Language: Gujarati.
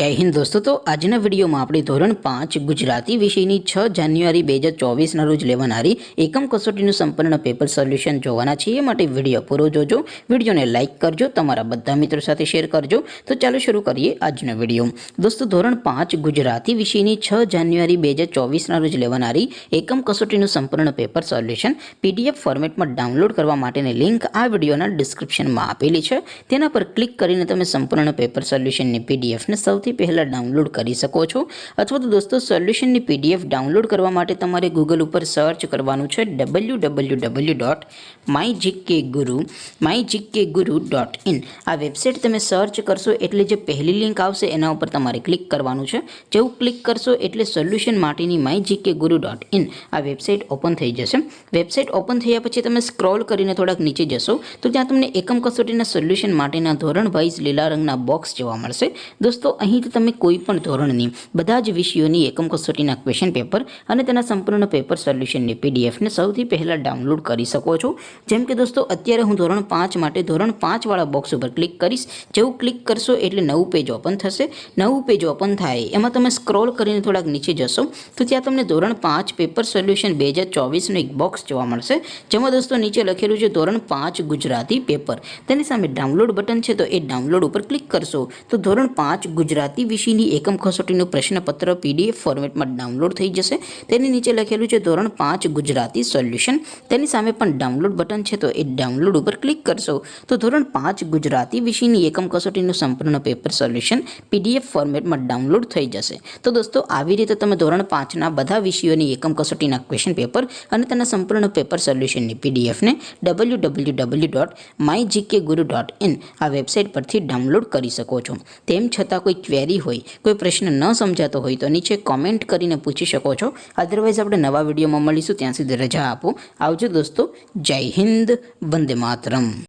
जय हिंद दोस्तों। तो आजना विडियो में આપણે ધોરણ 5 ગુજરાતી વિષયની 6 જાન્યુઆરી 2024 ના રોજ લેવાનારી એકમ કસોટીનું સંપૂર્ણ પેપર સોલ્યુશન જોવાના છે। એ માટે વિડિયો પૂરો જોજો, વિડિયોને લાઈક કરજો, તમારા બધા મિત્રો સાથે શેર કરજો। તો ચાલો શરૂ કરીએ આજનો વિડિયો। દોસ્તો ધોરણ 5 ગુજરાતી વિષયની 6 જાન્યુઆરી 2024 ના રોજ લેવાનારી એકમ કસોટીનું સંપૂર્ણ પેપર સોલ્યુશન પીડીએફ ફોર્મેટમાં ડાઉનલોડ કરવા માટેની લિંક આ વિડિયોના ડિસ્ક્રિપ્શનમાં આપેલી છે। તેના પર ક્લિક કરીને તમે સંપૂર્ણ પેપર સોલ્યુશનની પીડીએફને સૌથી પહેલા ડાઉનલોડ કરી શકો છો। અથવા તો દોસ્તો સોલ્યુશનની પીડીએફ ડાઉનલોડ કરવા માટે તમારે ગૂગલ ઉપર સર્ચ કરવાનું છે www.mygkguru.in। આ વેબસાઇટ તમે સર્ચ કરશો એટલે જે પહેલી લિંક આવશે એના ઉપર તમારે ક્લિક કરવાનું છે। જેવું ક્લિક કરશો એટલે સોલ્યુશન માટેની mygkguru.in આ વેબસાઇટ ઓપન થઈ જશે। વેબસાઇટ ઓપન થયા પછી તમે સ્ક્રોલ કરીને થોડાક નીચે જશો તો ત્યાં તમને એકમ કસોટીના સોલ્યુશન માટેના ધોરણ વાઇઝ લીલા રંગના બોક્સ જોવા મળશે। દોસ્તો અહીં તમે કોઈપણ ધોરણની બધા જ વિષયોની એકમ કસોટીના ક્વેશ્ચન પેપર અને તેના સંપૂર્ણ પેપર સોલ્યુશનની પીડીએફને સૌથી પહેલાં ડાઉનલોડ કરી શકો છો। જેમ કે દોસ્તો અત્યારે હું ધોરણ 5 માટે ધોરણ 5 વાળા બોક્સ ઉપર ક્લિક કરીશ। જેવું ક્લિક કરશો એટલે નવું પેજ ઓપન થશે। નવું પેજ ઓપન થાય એમાં તમે સ્ક્રોલ કરીને થોડાક નીચે જશો તો ત્યાં તમને ધોરણ 5 પેપર સોલ્યુશન 2024નું એક બોક્સ જોવા મળશે। જેમાં દોસ્તો નીચે લખેલું છે ધોરણ 5 ગુજરાતી પેપર। તેની સામે ડાઉનલોડ બટન છે, તો એ ડાઉનલોડ ઉપર ક્લિક કરશો તો ધોરણ 5 ગુજરાતી વિષયની એકમ કસોટીનું પ્રશ્નપત્ર પીડીએફ ફોર્મેટમાં ડાઉનલોડ થઈ જશે। તેની નીચે લખેલું છે ધોરણ 5 ગુજરાતી સોલ્યુશન। તેની સામે પણ ડાઉનલોડ બટન છે, તો એ ડાઉનલોડ ઉપર ક્લિક કરશો તો ધોરણ 5 ગુજરાતી વિષયની એકમ કસોટીનું સંપૂર્ણ પેપર સોલ્યુશન પીડીએફ ફોર્મેટમાં ડાઉનલોડ થઈ જશે। તો દોસ્તો આવી રીતે તમે ધોરણ 5ના બધા વિષયોની એકમ કસોટીના ક્વેશ્ચન પેપર અને તેના સંપૂર્ણ પેપર સોલ્યુશનની પીડીએફને www.mygkguru.in આ વેબસાઇટ પરથી ડાઉનલોડ કરી શકો છો। તેમ છતાં કોઈ ક્વેરી હોય, કોઈ પ્રશ્ન ન સમજાતો હોય તો નીચે કોમેન્ટ કરીને પૂછી શકો છો। અધરવાઇઝ આપણે નવા વિડીયોમાં મળીશું, ત્યાં સુધી રજા આપો। આવજો દોસ્તો। જય હિન્દ, વંદે માતરમ।